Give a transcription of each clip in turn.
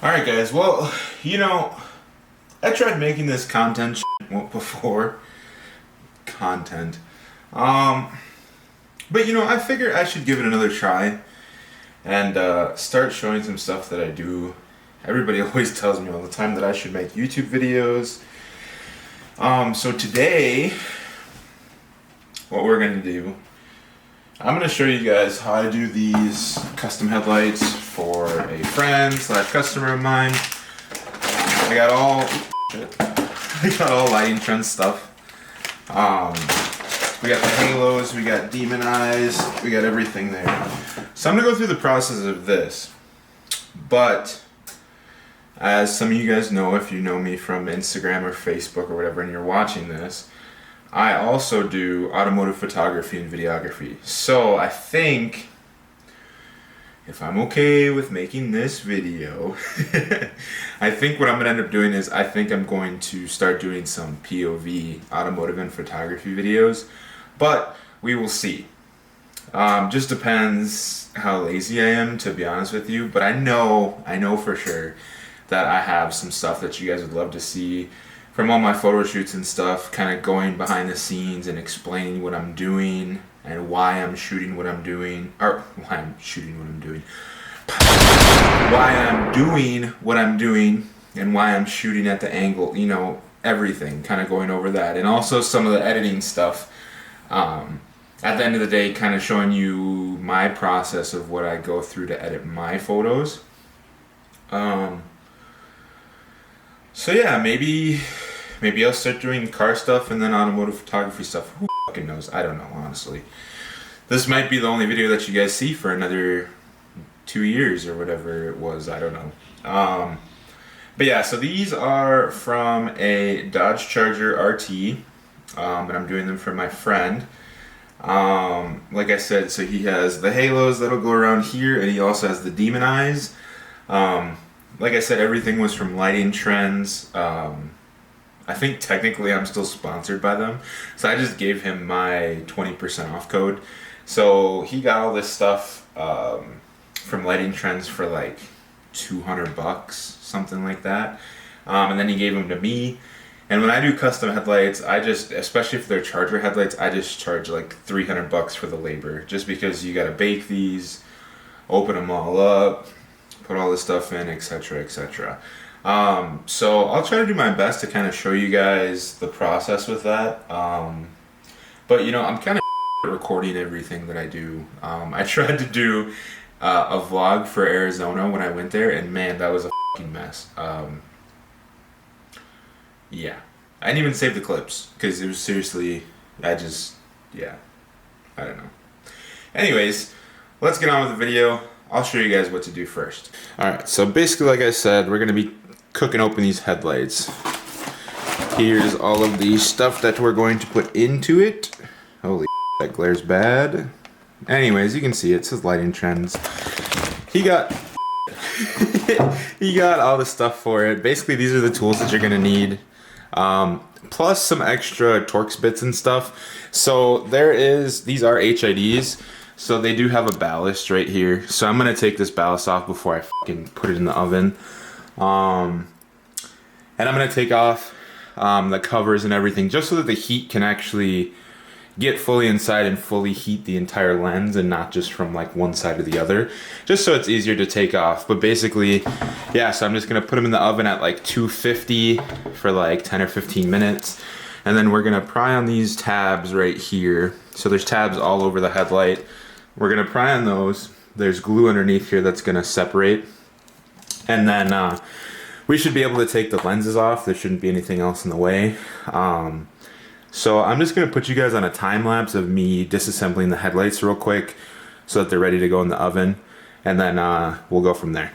Alright guys, well, I tried making this content before. Content. But I figured I should give it another try and start showing some stuff that I do. Everybody always tells me all the time that I should make YouTube videos. So today, what we're going to do, I'm going to show you guys how I do these custom headlights for a friend / customer of mine. I got all lighting Trendz stuff. We got the halos, we got demon eyes, we got everything there. So I'm going to go through the process of this. But as some of you guys know, if you know me from Instagram or Facebook or whatever and you're watching this, I also do automotive photography and videography. So I think if I'm okay with making this video, I think what I'm going to end up doing is I think I'm going to start doing some POV automotive and photography videos, but we will see. Just depends how lazy I am, to be honest with you, but I know for sure that I have some stuff that you guys would love to see from all my photo shoots and stuff, kind of going behind the scenes and explaining what I'm doing and why I'm shooting what I'm doing, or why I'm shooting what I'm doing, why I'm doing what I'm doing, and why I'm shooting at the angle, everything, kind of going over that, and also some of the editing stuff. At the end of the day, kind of showing you my process of what I go through to edit my photos. So yeah, maybe I'll start doing car stuff and then automotive photography stuff. Who fucking knows? I don't know, honestly. This might be the only video that you guys see for another 2 years or whatever it was. I don't know. But yeah, so these are from a Dodge Charger RT, and I'm doing them for my friend. Like I said, so he has the halos that'll go around here, and he also has the demon eyes. Like I said, everything was from Lighting Trendz. I think technically I'm still sponsored by them, so I just gave him my 20% off code. So he got all this stuff from Lighting Trendz for like $200, something like that, and then he gave them to me. And when I do custom headlights, especially for their Charger headlights, I just charge like $300 for the labor, just because you gotta bake these, open them all up, put all this stuff in, etc., etc. So I'll try to do my best to kind of show you guys the process with that. But I'm kind of recording everything that I do. I tried to do a vlog for Arizona when I went there, and man, that was a fucking mess. Yeah, I didn't even save the clips because it was seriously, I don't know. Anyways, let's get on with the video. I'll show you guys what to do first. Alright, so basically, like I said, we're going to be cooking open these headlights. Here's all of the stuff that we're going to put into it. Holy that glares bad. Anyways, you can see it says Lighting Trendz. He got he got all the stuff for it. Basically, these are the tools that you're going to need. Plus some extra Torx bits and stuff. So these are HIDs. So they do have a ballast right here. So I'm going to take this ballast off before I fucking put it in the oven. And I'm going to take off the covers and everything just so that the heat can actually get fully inside and fully heat the entire lens and not just from like one side to the other. Just so it's easier to take off. But basically, yeah, so I'm just going to put them in the oven at like 250 for like 10 or 15 minutes. And then we're going to pry on these tabs right here. So there's tabs all over the headlight. We're going to pry on those. There's glue underneath here that's going to separate. And then we should be able to take the lenses off. There shouldn't be anything else in the way. So I'm just going to put you guys on a time lapse of me disassembling the headlights real quick so that they're ready to go in the oven. And then we'll go from there.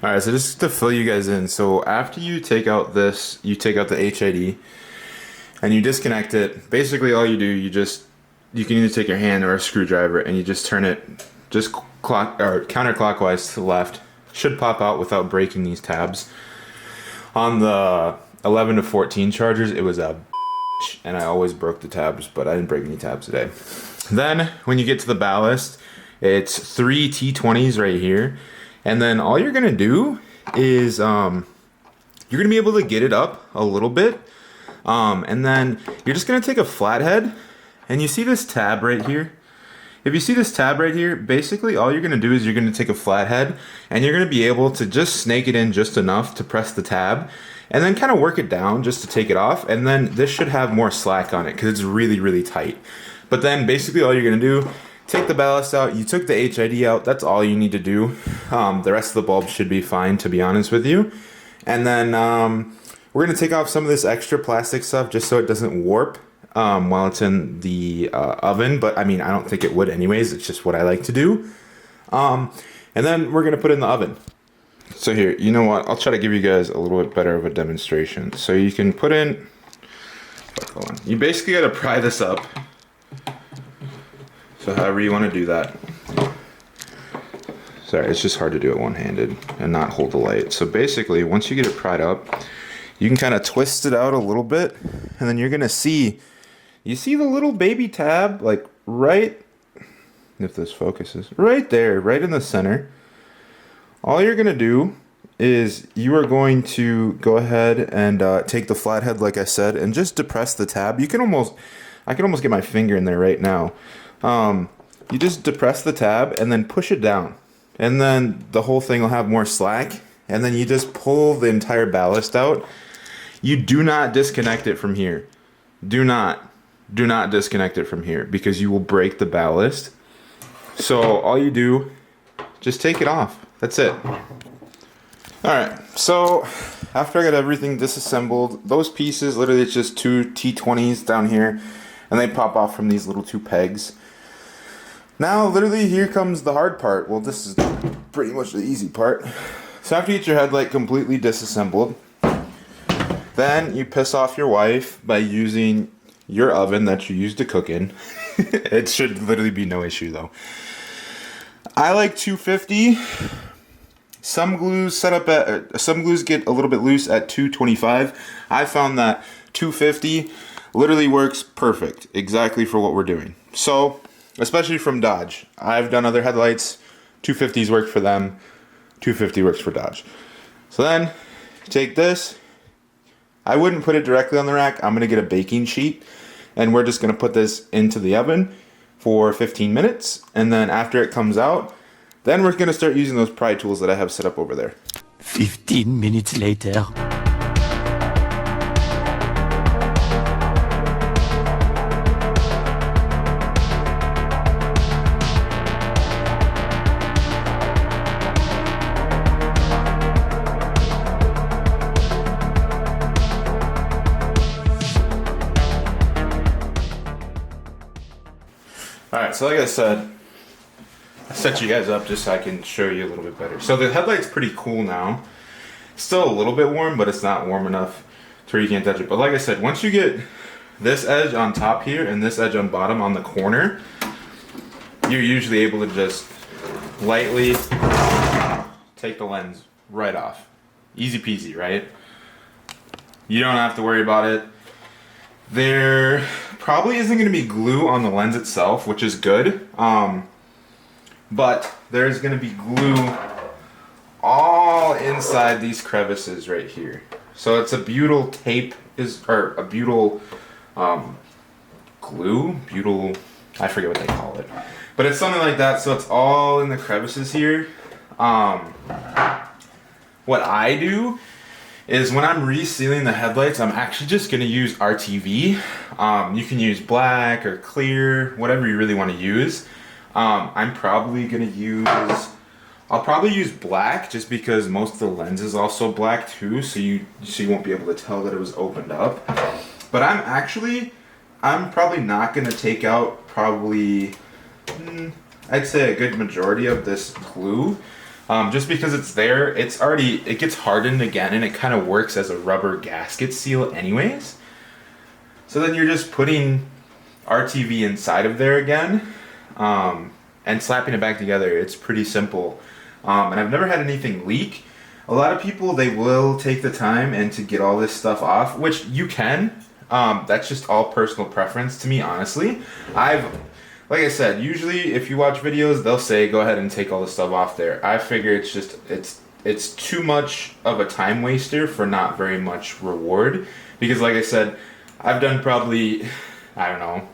Alright, so just to fill you guys in, so after you take out this, you take out the HID and you disconnect it. Basically all you do, you just you can either take your hand or a screwdriver and you just turn it just counterclockwise to the left. Should pop out without breaking these tabs. On the 11 to 14 chargers, it was a and I always broke the tabs, but I didn't break any tabs today. Then when you get to the ballast, it's 3 T20s right here. And then all you're gonna do is you're gonna be able to get it up a little bit. And then you're just gonna take a flathead, and you see this tab right here? If you see this tab right here, basically all you're gonna do is you're gonna take a flathead and you're gonna be able to just snake it in just enough to press the tab and then kind of work it down just to take it off. And then this should have more slack on it because it's really, really tight. But then basically all you're gonna do, take the ballast out, you took the HID out, that's all you need to do. The rest of the bulb should be fine, to be honest with you. And then we're gonna take off some of this extra plastic stuff just so it doesn't warp while it's in the oven, but I mean, I don't think it would anyways, it's just what I like to do. And then we're gonna put it in the oven. So here, you know what, I'll try to give you guys a little bit better of a demonstration. So you can put in, you basically gotta pry this up. So however you wanna do that. Sorry, it's just hard to do it one-handed and not hold the light. So basically, once you get it pried up, you can kind of twist it out a little bit, and then you're gonna see, you see the little baby tab, like right, if this focuses, right there, right in the center. All you're gonna do is you are going to go ahead and take the flathead, like I said, and just depress the tab. You can almost, I can almost get my finger in there right now. You just depress the tab and then push it down. And then the whole thing will have more slack. And then you just pull the entire ballast out. You do not disconnect it from here. Do not disconnect it from here because you will break the ballast. So all you do, just take it off. That's it. Alright, so after I got everything disassembled, those pieces, literally it's just 2 T20s down here, and they pop off from these little 2 pegs. Now, literally, here comes the hard part. Well, this is pretty much the easy part. So after you get your headlight completely disassembled, then you piss off your wife by using your oven that you use to cook in. It should literally be no issue, though. I like 250. Some glues set up at, some glues get a little bit loose at 225. I found that 250 literally works perfect, exactly for what we're doing. So, especially from Dodge. I've done other headlights, 250s work for them, 250 works for Dodge. So then, take this. I wouldn't put it directly on the rack. I'm gonna get a baking sheet, and we're just gonna put this into the oven for 15 minutes, and then after it comes out, then we're gonna start using those pry tools that I have set up over there. 15 minutes later. Alright, so like I said, I set you guys up just so I can show you a little bit better. So the headlight's pretty cool now. Still a little bit warm, but it's not warm enough to where you can't touch it. But like I said, once you get this edge on top here and this edge on bottom on the corner, you're usually able to just lightly take the lens right off. Easy peasy, right? You don't have to worry about it. There probably isn't going to be glue on the lens itself, which is good. But there's going to be glue all inside these crevices right here. So it's a butyl tape, or a butyl glue, butyl, I forget what they call it. But it's something like that, so it's all in the crevices here. What I do is when I'm resealing the headlights, I'm actually just going to use RTV. You can use black or clear, whatever you really want to use. I'm probably going to use, I'll probably use black just because most of the lens is also black too, so you won't be able to tell that it was opened up. But I'm probably not going to take out probably, I'd say a good majority of this glue. Just because it's there, it gets hardened again and it kind of works as a rubber gasket seal anyways. So then you're just putting RTV inside of there again, and slapping it back together. It's pretty simple, and I've never had anything leak. A lot of people, they will take the time and to get all this stuff off, which you can. That's just all personal preference to me, honestly. Like I said, usually if you watch videos, they'll say go ahead and take all the stuff off there. I figure it's too much of a time waster for not very much reward, because like I said, I've done probably, I don't know,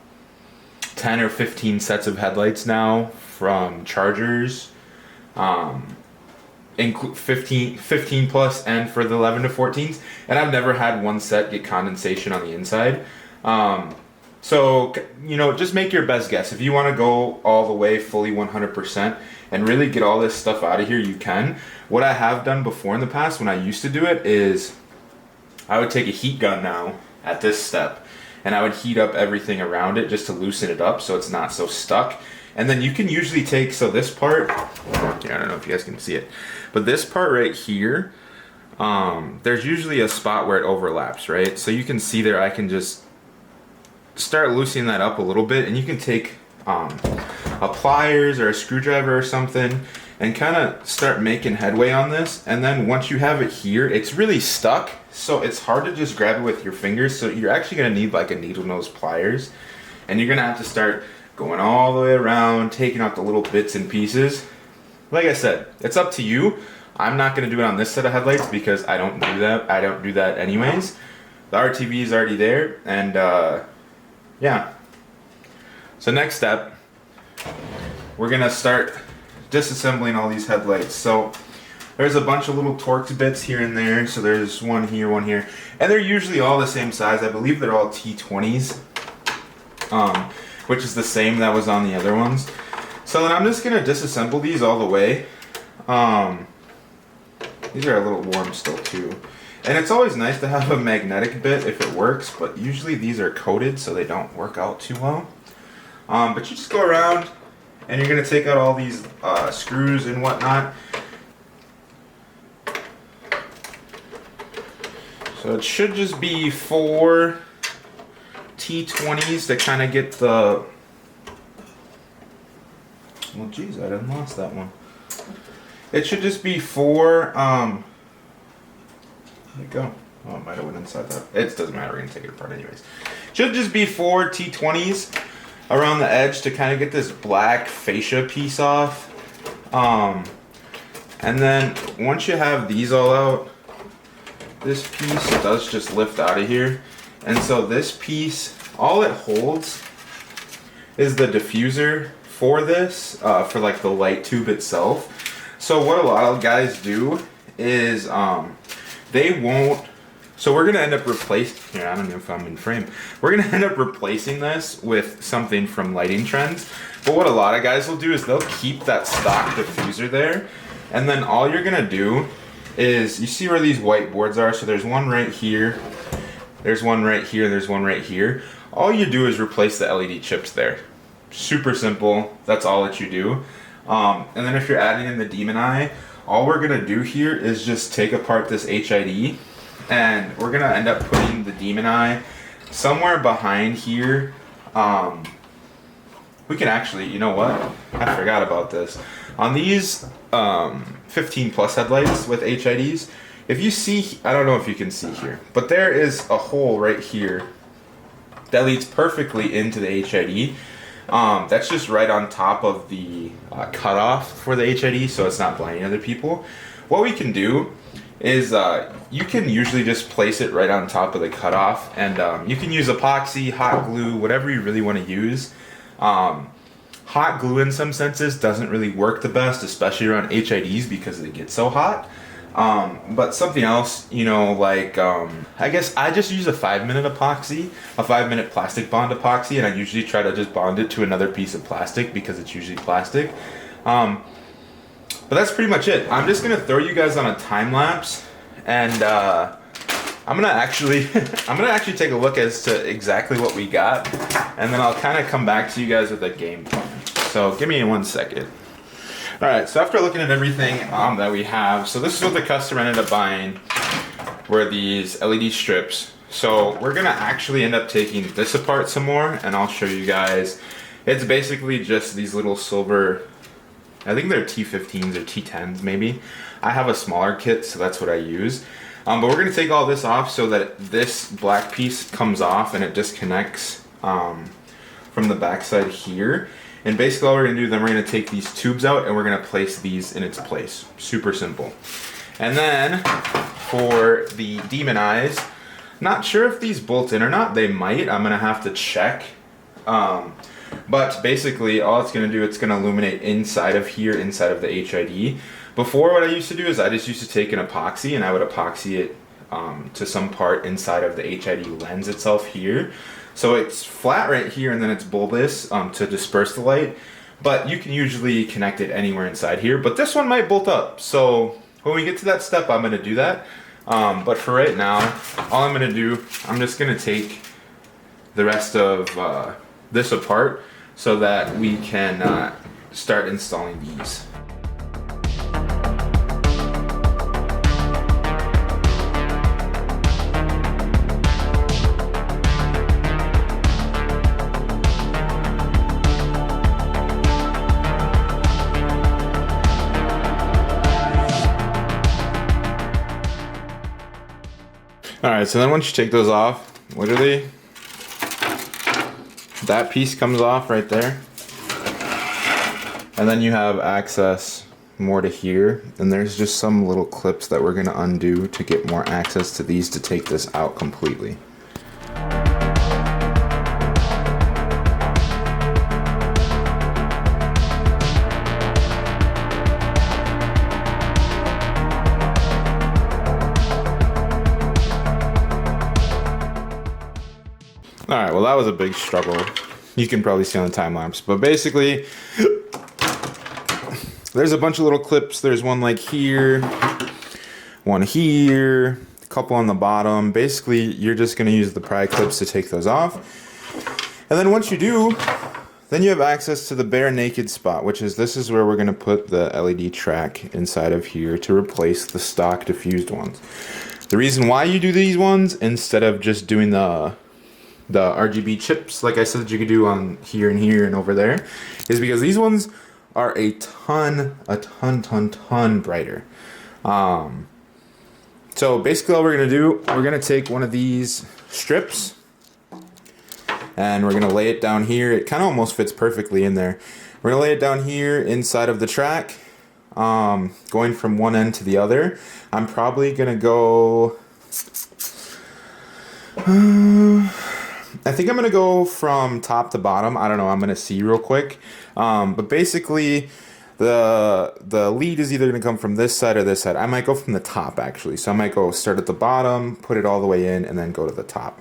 10 or 15 sets of headlights now from chargers, 15 plus, and for the 11 to 14s, and I've never had one set get condensation on the inside. So, you know, just make your best guess. If you want to go all the way fully 100% and really get all this stuff out of here, you can. What I have done before in the past when I used to do it is I would take a heat gun now at this step, and I would heat up everything around it just to loosen it up so it's not so stuck. And then you can usually take, so this part, yeah, I don't know if you guys can see it, but this part right here, there's usually a spot where it overlaps, right? So you can see there, I can just start loosening that up a little bit, and you can take a pliers or a screwdriver or something and kind of start making headway on this. And then once you have it here, it's really stuck, so it's hard to just grab it with your fingers. So you're actually going to need like a needle nose pliers, and you're going to have to start going all the way around, taking out the little bits and pieces. Like I said, it's up to you. I'm not going to do it on this set of headlights because I don't do that. I don't do that anyways. The RTV is already there, and yeah. So next step, we're gonna start disassembling all these headlights. So there's a bunch of little Torx bits here and there. So there's one here, and they're usually all the same size. I believe they're all T20s, which is the same that was on the other ones. So then I'm just gonna disassemble these all the way. These are a little warm still too. And it's always nice to have a magnetic bit if it works, but usually these are coated so they don't work out too well. But you just go around and you're gonna take out all these screws and whatnot. So it should just be 4 T20s to kind of get the, well geez, I done lost that one. It should just be 4, there you go. Oh, it might have went inside that. It doesn't matter, we're gonna take it apart anyways. Should just be 4 T20s around the edge to kind of get this black fascia piece off. And then once you have these all out, this piece does just lift out of here. And so this piece, all it holds is the diffuser for this, for like the light tube itself. So what a lot of guys do is they won't, so we're gonna end up replacing, here I don't know if I'm in frame, we're gonna end up replacing this with something from lighting Trendz. But what a lot of guys will do is they'll keep that stock diffuser there, and then all you're gonna do is, you see where these white boards are, so there's one right here, there's one right here, there's one right here. All you do is replace the LED chips there. Super simple, that's all that you do. And then if you're adding in the demon eye, all we're gonna do here is just take apart this HID, and we're gonna end up putting the demon eye somewhere behind here. We can actually, you know what? I forgot about this. On these 15 plus headlights with HIDs, if you see, I don't know if you can see here, but there is a hole right here that leads perfectly into the HID. That's just right on top of the cutoff for the HID, so it's not blinding other people. What we can do is you can usually just place it right on top of the cutoff, and you can use epoxy, hot glue, whatever you really want to use. Hot glue in some senses doesn't really work the best, especially around HIDs because they get so hot. But something else, you know, like, I guess I just use a 5-minute epoxy, a 5-minute plastic bond epoxy, and I usually try to just bond it to another piece of plastic because it's usually plastic. But that's pretty much it. I'm just gonna throw you guys on a time lapse, and I'm gonna actually take a look as to exactly what we got, and then I'll kind of come back to you guys with a game plan. So give me 1 second. Alright, so after looking at everything that we have, so this is what the customer ended up buying, were these LED strips. So we're gonna actually end up taking this apart some more, and I'll show you guys. It's basically just these little silver, I think they're T15s or T10s maybe. I have a smaller kit, so that's what I use. But we're gonna take all this off so that this black piece comes off and it disconnects from the backside here. And basically all we're gonna do, then we're gonna take these tubes out and we're gonna place these in its place. Super simple. And then for the demon eyes, not sure if these bolt in or not. They might. I'm gonna have to check. But basically all it's gonna do, it's gonna illuminate inside of here, inside of the HID. Before, what I used to do is I just used to take an epoxy and I would epoxy it to some part inside of the HID lens itself here. So it's flat right here and then it's bulbous to disperse the light. But you can usually connect it anywhere inside here. But this one might bolt up. So when we get to that step, I'm gonna do that. But for right now, all I'm gonna do, I'm just gonna take the rest of this apart so that we can start installing these. Alright, so then once you take those off, literally, that piece comes off right there. And then you have access more to here. And there's just some little clips that we're going to undo to get more access to these to take this out completely. Alright, well that was a big struggle. You can probably see on the time lapse. But basically, there's a bunch of little clips. There's one like here, one here, a couple on the bottom. Basically, you're just going to use the pry clips to take those off. And then once you do, then you have access to the bare naked spot, which is, this is where we're going to put the LED track inside of here to replace the stock diffused ones. The reason why you do these ones instead of just doing the RGB chips, like I said, you could do on here and here and over there, is because these ones are a ton brighter. So basically all we're gonna do, we're gonna take one of these strips and we're gonna lay it down here. It kind of almost fits perfectly in there. We're gonna lay it down here inside of the track, going from one end to the other. I'm probably gonna go I think I'm gonna go from top to bottom. I don't know, I'm gonna see real quick. But basically the lead is either gonna come from this side or this side. I might go from the top actually. So I might go start at the bottom, put it all the way in, and then go to the top.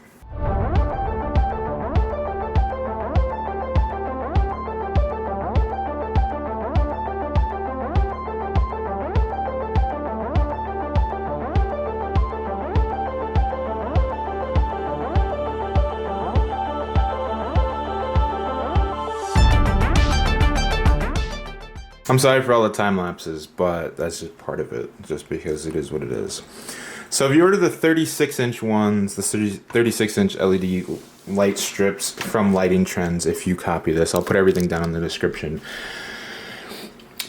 I'm sorry for all the time lapses, but that's just part of it, just because it is what it is. So if you order the 36-inch ones, the 36-inch LED light strips from Lighting Trends, if you copy this, I'll put everything down in the description.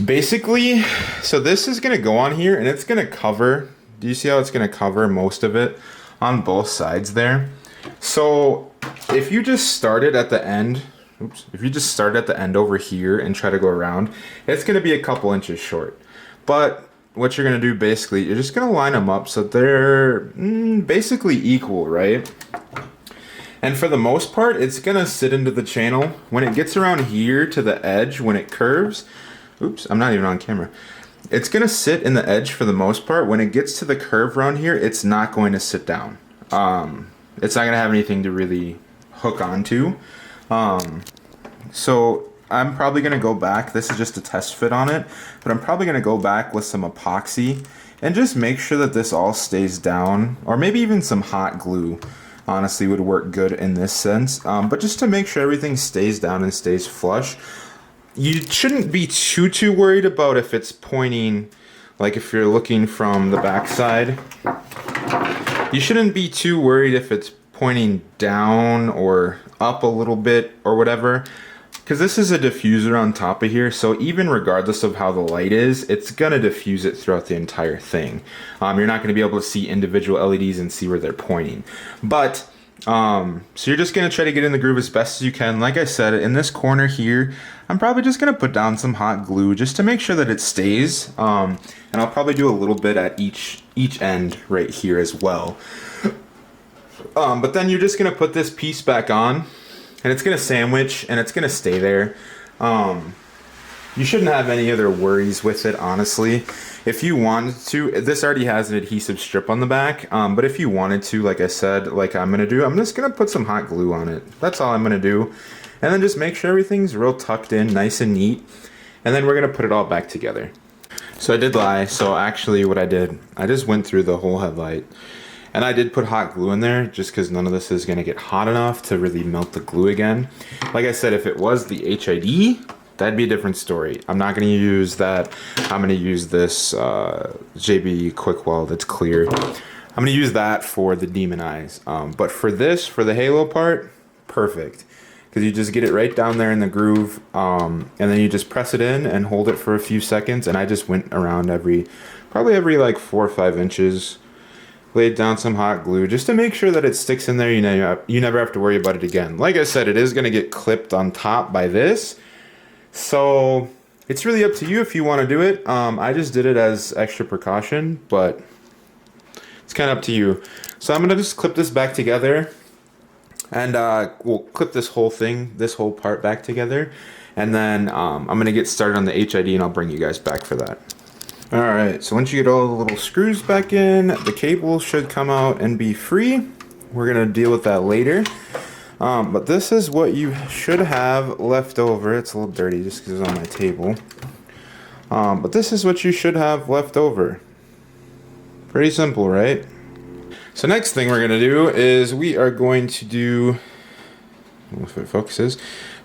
Basically, so this is going to go on here, and it's going to cover, do you see how it's going to cover most of it on both sides there? So if you just start it at the end, if you just start at the end over here and try to go around, it's going to be a couple inches short. But what you're going to do basically, you're just going to line them up so they're basically equal, right? And for the most part, it's going to sit into the channel. When it gets around here to the edge, when it curves, oops, I'm not even on camera. It's going to sit in the edge for the most part. When it gets to the curve around here, it's not going to sit down. It's not going to have anything to really hook onto. So I'm probably going to go back. This is just a test fit on it, but I'm probably going to go back with some epoxy and just make sure that this all stays down, or maybe even some hot glue honestly would work good in this sense. But just to make sure everything stays down and stays flush. You shouldn't be too worried about if it's pointing, like if you're looking from the back side, You shouldn't be too worried if it's pointing down or up a little bit or whatever, because this is a diffuser on top of here, so even regardless of how the light is, it's gonna diffuse it throughout the entire thing. You're not gonna be able to see individual LEDs and see where they're pointing. But, so you're just gonna try to get in the groove as best as you can. Like I said, in this corner here, I'm probably just gonna put down some hot glue just to make sure that it stays. And I'll probably do a little bit at each end right here as well. But then you're just gonna put this piece back on, and it's gonna sandwich and it's gonna stay there. You shouldn't have any other worries with it, honestly. If you wanted to, this already has an adhesive strip on the back, but if you wanted to, like I said, like I'm gonna do, I'm just gonna put some hot glue on it. That's all I'm gonna do. And then just make sure everything's real tucked in, nice and neat. And then we're gonna put it all back together. So I did lie. So actually what I did, I just went through the whole headlight. And I did put hot glue in there just because none of this is going to get hot enough to really melt the glue again. Like I said, if it was the HID, that'd be a different story. I'm not going to use that. I'm going to use this JB Quick Weld that's clear. I'm going to use that for the demon eyes. But for this, for the halo part, perfect. Because you just get it right down there in the groove, and then you just press it in and hold it for a few seconds. And I just went around probably every like 4 or 5 inches. Laid down some hot glue just to make sure that it sticks in there. You never have to worry about it again. Like I said, it is going to get clipped on top by this. So it's really up to you if you want to do it. I just did it as extra precaution, but it's kind of up to you. So I'm going to just clip this back together. And we'll clip this whole thing, this whole part back together. And then I'm going to get started on the HID and I'll bring you guys back for that. Alright, so once you get all the little screws back in, the cable should come out and be free. We're going to deal with that later. But this is what you should have left over. It's a little dirty just because it's on my table. But this is what you should have left over. Pretty simple, right? So next thing we're going to do is we are going to do, if it focuses,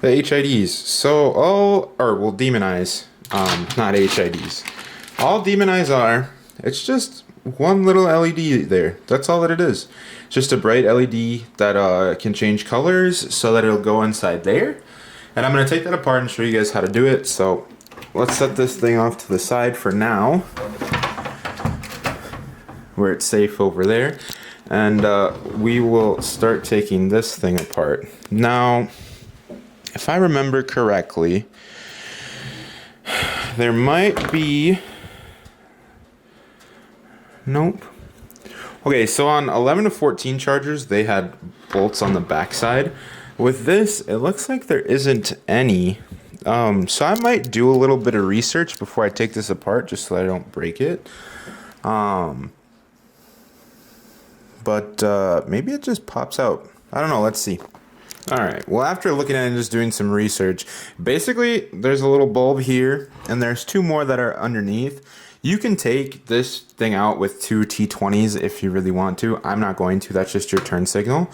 the HIDs. So we'll demon eyes, not HIDs. All demon eyes are, it's just one little LED there. That's all that it is. Just a bright LED that can change colors so that it'll go inside there. And I'm going to take that apart and show you guys how to do it. So let's set this thing off to the side for now, where it's safe over there. And we will start taking this thing apart. Now, if I remember correctly, there might be... Nope. Okay, so on 11 to 14 chargers, they had bolts on the backside. With this, it looks like there isn't any. So I might do a little bit of research before I take this apart, just so I don't break it. But maybe it just pops out. I don't know. Let's see. Alright, well, after looking at it and just doing some research, basically, there's a little bulb here, and there's 2 more that are underneath. You can take this thing out with 2 T20s if you really want to. I'm not going to. That's just your turn signal.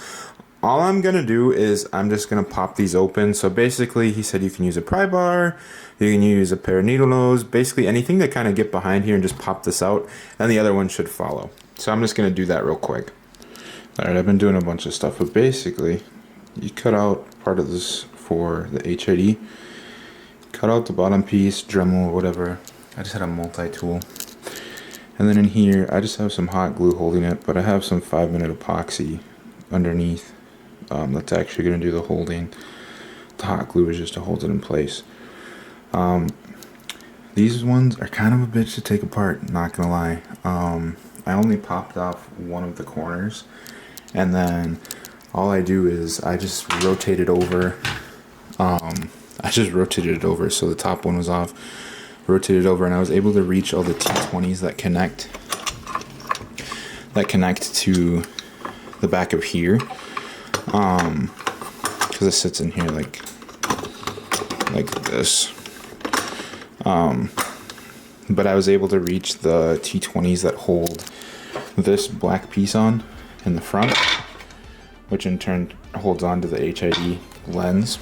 All I'm going to do is I'm just going to pop these open. So basically, he said you can use a pry bar, you can use a pair of needle nose, basically anything to kind of get behind here and just pop this out, and the other one should follow. So I'm just going to do that real quick. Alright, I've been doing a bunch of stuff, but basically, you cut out part of this for the HID, cut out the bottom piece, Dremel, whatever. I just had a multi-tool. And then in here, I just have some hot glue holding it, but I have some 5-minute epoxy underneath that's actually going to do the holding. The hot glue is just to hold it in place. These ones are kind of a bitch to take apart, not going to lie. I only popped off one of the corners, and then all I do is I just rotate it over. So the top one was off. Rotated over, and I was able to reach all the T20s that connect to the back of here, because it sits in here like this. But I was able to reach the T20s that hold this black piece on in the front, which in turn holds on to the HID lens.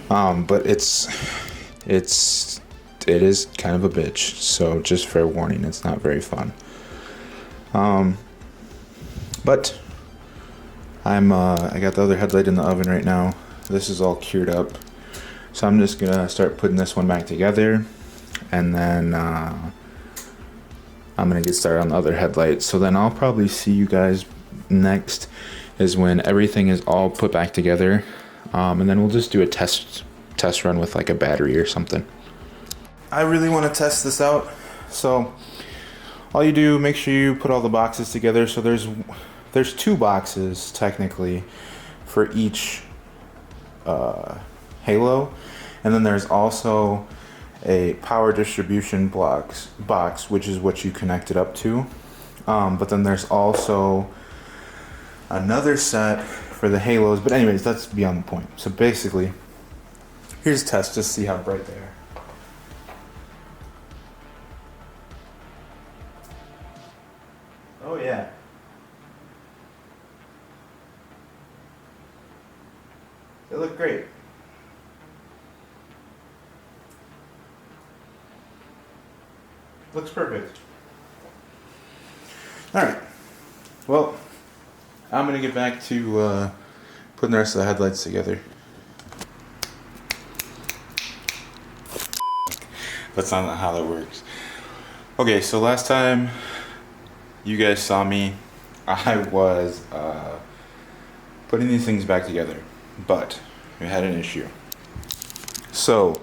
But it is kind of a bitch, so just fair warning, it's not very fun. But I got the other headlight in the oven right now. This is all cured up. So I'm just gonna start putting this one back together, and then I'm gonna get started on the other headlight. So then I'll probably see you guys next is when everything is all put back together, and then we'll just do a test run with like a battery or something. I really want to test this out, so all you do, make sure you put all the boxes together. So there's 2 boxes technically for each halo, and then there's also a power distribution box, which is what you connect it up to. But then there's also another set for the halos. But anyways, that's beyond the point. So basically, here's a test, just see how bright they are. Oh yeah. They look great. Looks perfect. Alright. Well, I'm going to get back to putting the rest of the headlights together. That's not how that works. Okay, so last time you guys saw me, I was putting these things back together, but we had an issue. So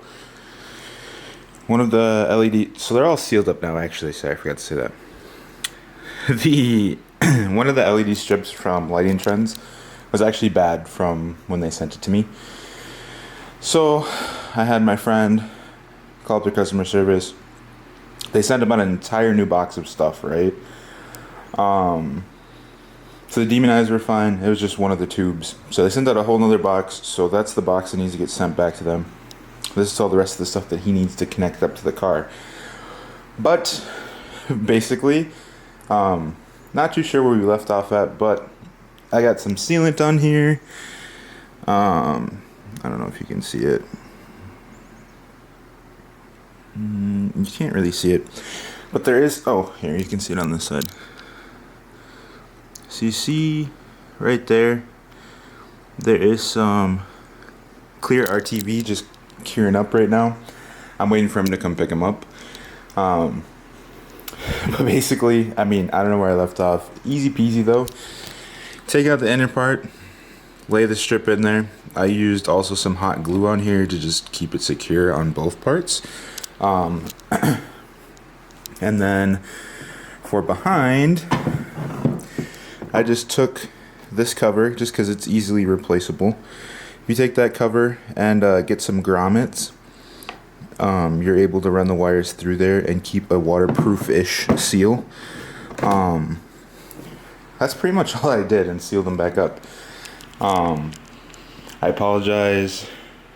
one of the LED, so they're all sealed up now actually, sorry I forgot to say that. One of the LED strips from lighting Trendz was actually bad from when they sent it to me. So I had my friend call up their customer service. They sent about an entire new box of stuff, right? So the demonizers were fine. It was just one of the tubes. So they sent out a whole nother box. So that's the box that needs to get sent back to them. This is all the rest of the stuff that he needs to connect up to the car. But basically, not too sure where we left off at, but I got some sealant on here. I don't know if you can see it. You can't really see it, but there is, oh, here, you can see it on this side. So you see right there, there is some clear RTV just curing up right now. I'm waiting for him to come pick him up. But basically, I mean, I don't know where I left off. Easy peasy though. Take out the inner part, lay the strip in there. I used also some hot glue on here to just keep it secure on both parts. And then for behind, I just took this cover just because it's easily replaceable. If you take that cover and get some grommets, you're able to run the wires through there and keep a waterproof-ish seal. That's pretty much all I did, and sealed them back up. I apologize.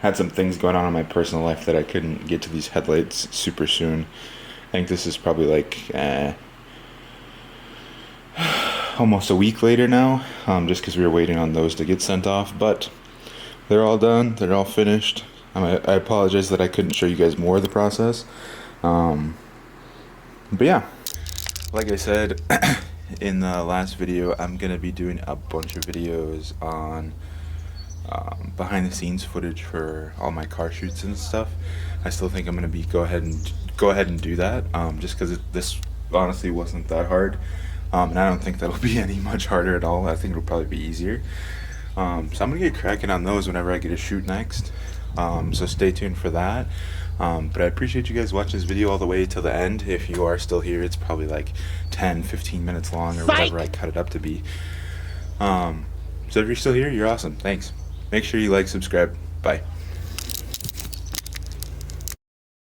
Had some things going on in my personal life that I couldn't get to these headlights super soon. I think this is probably like almost a week later now, just because we were waiting on those to get sent off. But they're all done. They're all finished. I apologize that I couldn't show you guys more of the process. But yeah, like I said in the last video, I'm going to be doing a bunch of videos on behind the scenes footage for all my car shoots and stuff. I still think I'm going to go ahead and do that, just because this honestly wasn't that hard. And I don't think that'll be any much harder at all. I think it'll probably be easier. So I'm going to get cracking on those whenever I get a shoot next. So stay tuned for that. But I appreciate you guys watching this video all the way till the end. If you are still here, it's probably like 10-15 minutes long or whatever I cut it up to be. So if you're still here, you're awesome. Thanks. Make sure you like, subscribe. Bye.